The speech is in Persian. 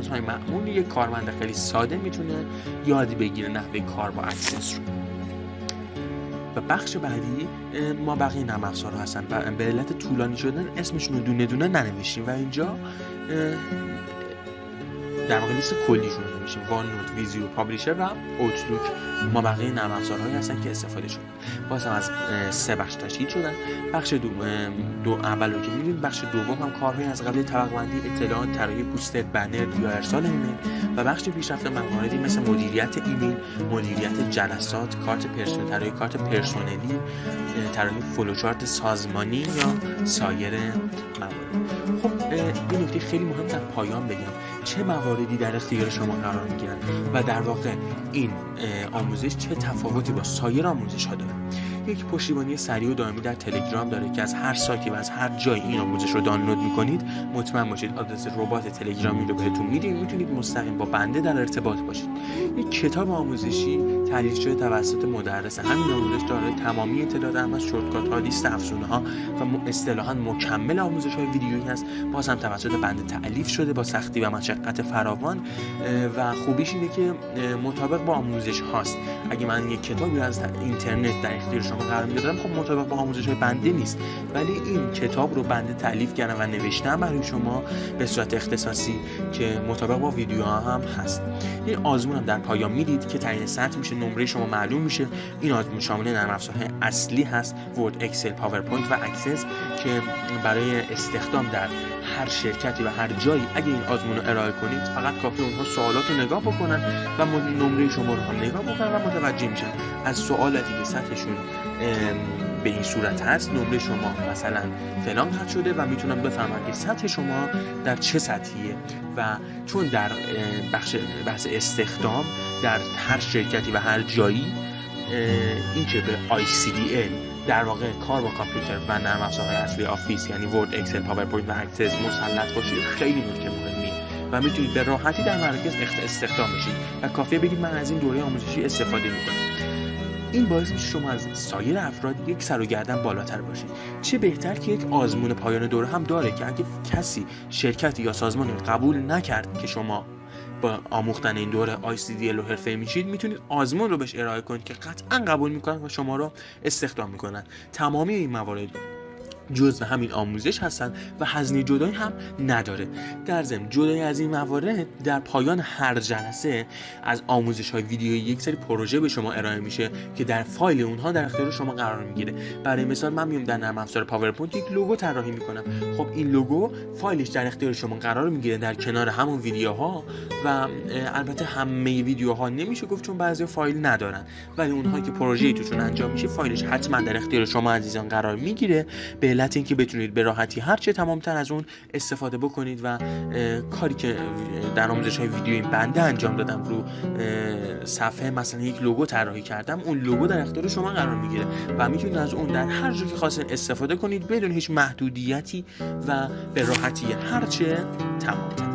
نیازهای معمول یک کارمند خیلی ساده میتونه یاد بگیره نحوه کار با اکسس رو. و بخش بعدی ما بقیه نرم افزارها هستن و به علت طولانی شدن اسمشون رو دونه دونه ننوشتیم و اینجا در واقع لیست کلیشون رو میشیم. وان نوت، ویزیو، پابلیشر و اوتلوک ما بقیه نرم افزارهایی هستن که استفاده شدن. باز هم از 3 بخش تشکیل شدن. بخش دو اول رو که می‌بینید، بخش دوم هم کارهای از قبیل طبقه‌بندی اطلاعات، طراحی پوستر، بنر یا ارسال ایمیل و بخش پیشرفته مواردی مثل مدیریت ایمیل، مدیریت جلسات، کارت پرسونلی، طراحی کارت پرسونلی، طراحی فلوچارت سازمانی یا سایر موارد. خب این نکته خیلی مهم در پایان بگم چه مواردی در اختیار شما قرار میگیرن و در واقع این آموزش چه تفاوتی با سایر آموزش ها داره. یک پشتیبانی سریع و دائمی در تلگرام داره که از هر سایتی و از هر جایی این آموزش رو دانلود میکنید مطمئن باشید آدرس ربات تلگرامی رو بهتون میدیم، میتونید مستقیم با بنده در ارتباط باشید. یک کتاب آموزشی تدریس شده توسط مدرس همین آموزش داره تمامی اطلاعات از شورتکات ها، لیست افزونه ها و اصطلاحاً مکمل آموزش های ویدیویی هست. باز هم توسط بنده تألیف شده با سختی و مشقت فراوان و خوبیش اینه که مطابق با آموزش هاست. اگه من یک کتابی از اینترنت در اختیار شما قرار میدادم خب مطابق با آموزش های بنده نیست، ولی این کتاب رو بنده تألیف کردم و نوشتم برای شما به صورت اختصاصی که مطابق با ویدیوها هم هست. این آزمون هم در پایان میدید که تعیین سطح میشه، نمره شما معلوم میشه. این آزمون شامل نرم افزارهای اصلی هست، ورد، اکسل، پاورپوینت و اکسس که برای استخدام در هر شرکتی و هر جایی اگه این آزمون رو ارائه کنید فقط کافی اونها سوالات رو نگاه بکنن و نمره شما رو هم نگاه بکنن و متوجه میشن از سوالاتی که سطحشون به این صورت هست نمره شما مثلا فلان قد شده و میتونم بفهمم که سطح شما در چه سطحیه. و چون در بحث استخدام در هر شرکتی و هر جایی این که به ICDL در واقع کار با کامپیوتر و نرم افزارهای اصلی آفیس یعنی ورد، اکسل، پاورپوینت و اکسس مسلط باشید خیلی نکته مهمیه و میتونید به راحتی در مراکز استخدام بشید و کافیه بگید من از این دوره آموزشی استفاده میکنم. این باعث میشه شما از سایر افراد یک سر و گردن بالاتر باشید. چه بهتر که یک آزمون پایان دوره هم داره که اگه کسی شرکتی یا سازمانی قبول نکرد که شما با آموختن این دوره ICDL رو حرفه‌ای میشید میتونید آزمون رو بهش ارائه کنید که قطعا قبول میکنن و شما رو استخدام میکنن. تمامی این موارد جزء همین آموزش هستن و هزینه جدایی هم نداره. در ضمن جدای از این موارد در پایان هر جلسه از آموزش های ویدیویی یک سری پروژه به شما ارائه میشه که در فایل اونها در اختیار شما قرار میگیره. برای مثال من میام در نرم افزار پاورپوینت یک لوگو طراحی میکنم. خب این لوگو فایلش در اختیار شما قرار میگیره در کنار همون ویدیوها و البته همه ویدیوها نمیشه گفت چون بعضی فایل ندارن، ولی اونهایی که پروژه‌ای توشون انجام میشه فایلش حتما در اختیار شما عزیزان قرار میگیره به علت اینکه بتونید به راحتی هر چه تمامتر از اون استفاده بکنید و کاری که در آموزش‌های ویدیویی بنده انجام دادم رو صفحه مثلا یک لوگو طراحی کردم اون لوگو در اختیار شما قرار میگیره و میتونید از اون در هر جایی که خواستین استفاده کنید بدون هیچ محدودیتی و به راحتی هر چه تمامتر.